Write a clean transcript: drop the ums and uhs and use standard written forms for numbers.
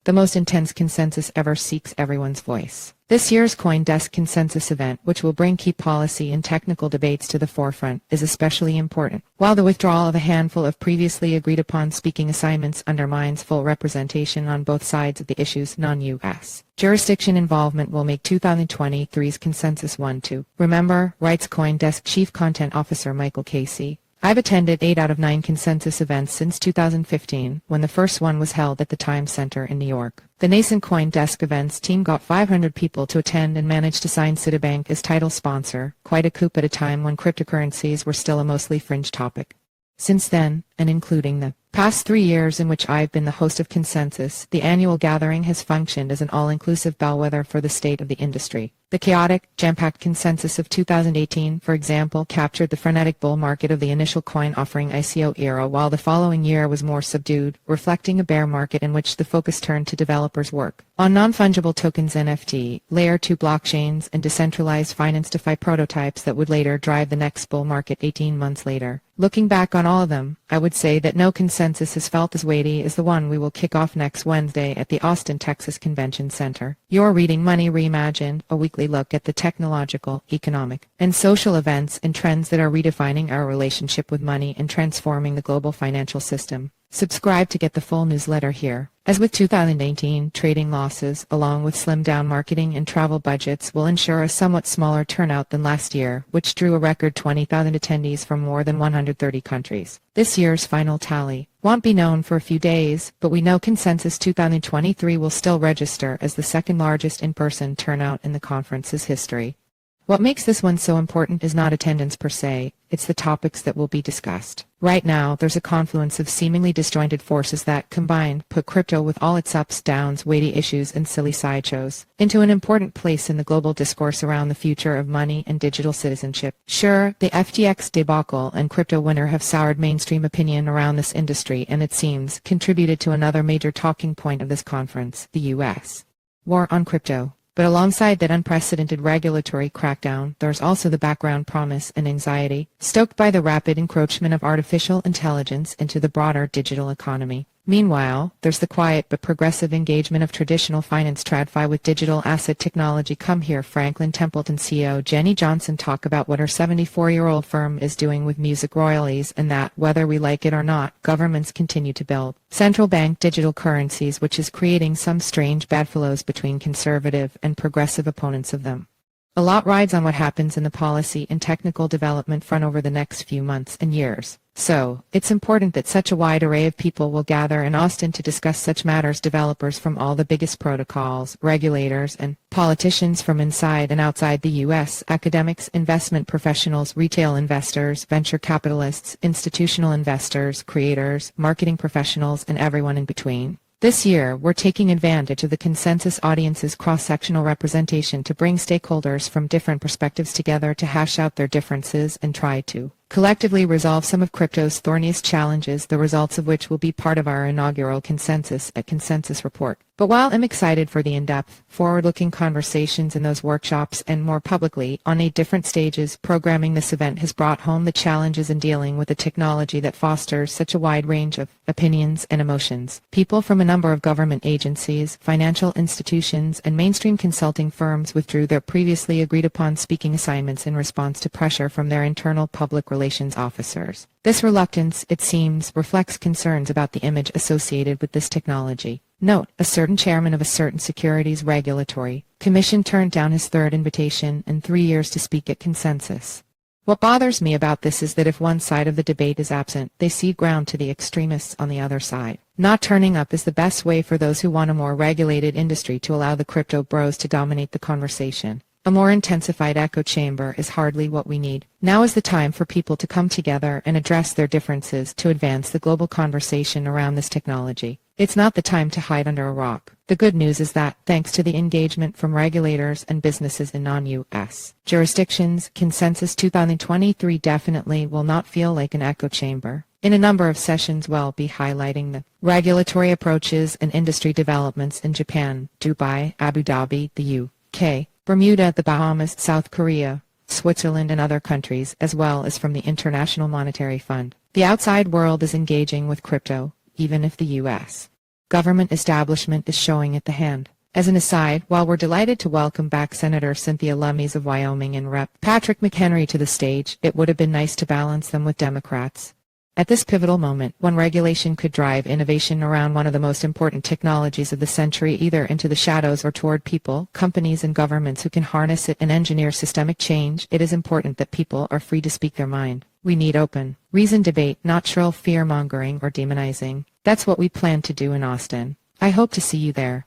The most intense consensus ever seeks everyone's voice. This year's CoinDesk Consensus event, which will bring key policy and technical debates to the forefront, is especially important. While the withdrawal of a handful of previously agreed-upon speaking assignments undermines full representation on both sides of the issue's non-U.S. jurisdiction involvement will make 2023's consensus one to remember, writes CoinDesk Chief Content Officer Michael Casey. I've attended 8 out of 9 consensus events since 2015, when the first one was held at the Times Center in New York. The nascent CoinDesk events team got 500 people to attend and managed to sign Citibank as title sponsor, quite a coup at a time when cryptocurrencies were still a mostly fringe topic. Since then, and including the past 3 years in which I've been the host of Consensus, the annual gathering has functioned as an all-inclusive bellwether for the state of the industry. The chaotic, jam-packed consensus of 2018, for example, captured the frenetic bull market of the initial coin offering ICO era, while the following year was more subdued, reflecting a bear market in which the focus turned to developers' work on non-fungible tokens, NFT, Layer 2 blockchains, and decentralized finance DeFi prototypes that would later drive the next bull market 18 months later. Looking back on all of them, I would say that no consensus has felt as weighty as the one we will kick off next Wednesday at the Austin, Texas Convention Center. You're reading Money Reimagined, a weekly look at the technological, economic, and social events and trends that are redefining our relationship with money and transforming the global financial system. Subscribe to get the full newsletter here. As with 2018, trading losses, along with slimmed-down marketing and travel budgets, will ensure a somewhat smaller turnout than last year, which drew a record 20,000 attendees from more than 130 countries. This year's final tally won't be known for a few days, but we know Consensus 2023 will still register as the second largest in-person turnout in the conference's history. What makes this one so important is not attendance per se, it's the topics that will be discussed. Right now, there's a confluence of seemingly disjointed forces that, combined, put crypto with all its ups, downs, weighty issues, and silly sideshows into an important place in the global discourse around the future of money and digital citizenship. Sure, the FTX debacle and crypto winter have soured mainstream opinion around this industry and, it seems, contributed to another major talking point of this conference, the U.S. war on crypto. But alongside that unprecedented regulatory crackdown, there's also the background promise and anxiety stoked by the rapid encroachment of artificial intelligence into the broader digital economy. Meanwhile, there's the quiet but progressive engagement of traditional finance tradfi with digital asset technology. Come hear Franklin Templeton CEO Jenny Johnson talk about what her 74-year-old firm is doing with music royalties, and that, whether we like it or not, governments continue to build central bank digital currencies, which is creating some strange bedfellows between conservative and progressive opponents of them. A lot rides on what happens in the policy and technical development front over the next few months and years. So, it's important that such a wide array of people will gather in Austin to discuss such matters. Developers from all the biggest protocols, regulators, and politicians from inside and outside the U.S., academics, investment professionals, retail investors, venture capitalists, institutional investors, creators, marketing professionals, and everyone in between. This year, we're taking advantage of the Consensus audience's cross-sectional representation to bring stakeholders from different perspectives together to hash out their differences and try to collectively resolve some of crypto's thorniest challenges, the results of which will be part of our inaugural Consensus at Consensus Report. But while I'm excited for the in-depth, forward-looking conversations in those workshops and more publicly, on 8 different stages, programming this event has brought home the challenges in dealing with a technology that fosters such a wide range of opinions and emotions. People from a number of government agencies, financial institutions, and mainstream consulting firms withdrew their previously agreed-upon speaking assignments in response to pressure from their internal public relations officers. This reluctance, it seems, reflects concerns about the image associated with this technology. Note, a certain chairman of a certain securities regulatory commission turned down his 3rd invitation in 3 years to speak at Consensus. What bothers me about this is that if one side of the debate is absent, they cede ground to the extremists on the other side. Not turning up is the best way for those who want a more regulated industry to allow the crypto bros to dominate the conversation. A more intensified echo chamber is hardly what we need. Now is the time for people to come together and address their differences to advance the global conversation around this technology. It's not the time to hide under a rock. The good news is that, thanks to the engagement from regulators and businesses in non-U.S. jurisdictions, Consensus 2023 definitely will not feel like an echo chamber. In a number of sessions, we'll be highlighting the regulatory approaches and industry developments in Japan, Dubai, Abu Dhabi, the U.K., Bermuda, the Bahamas, South Korea, Switzerland, and other countries, as well as from the International Monetary Fund. The outside world is engaging with crypto, even if the U.S. Government establishment is showing it the hand. As an aside, while we're delighted to welcome back Senator Cynthia Lummis of Wyoming and Rep. Patrick McHenry to the stage, it would have been nice to balance them with Democrats. At this pivotal moment, when regulation could drive innovation around one of the most important technologies of the century either into the shadows or toward people, companies and governments who can harness it and engineer systemic change, it is important that people are free to speak their mind. We need open, reasoned debate, not shrill fear-mongering or demonizing. That's what we plan to do in Austin. I hope to see you there.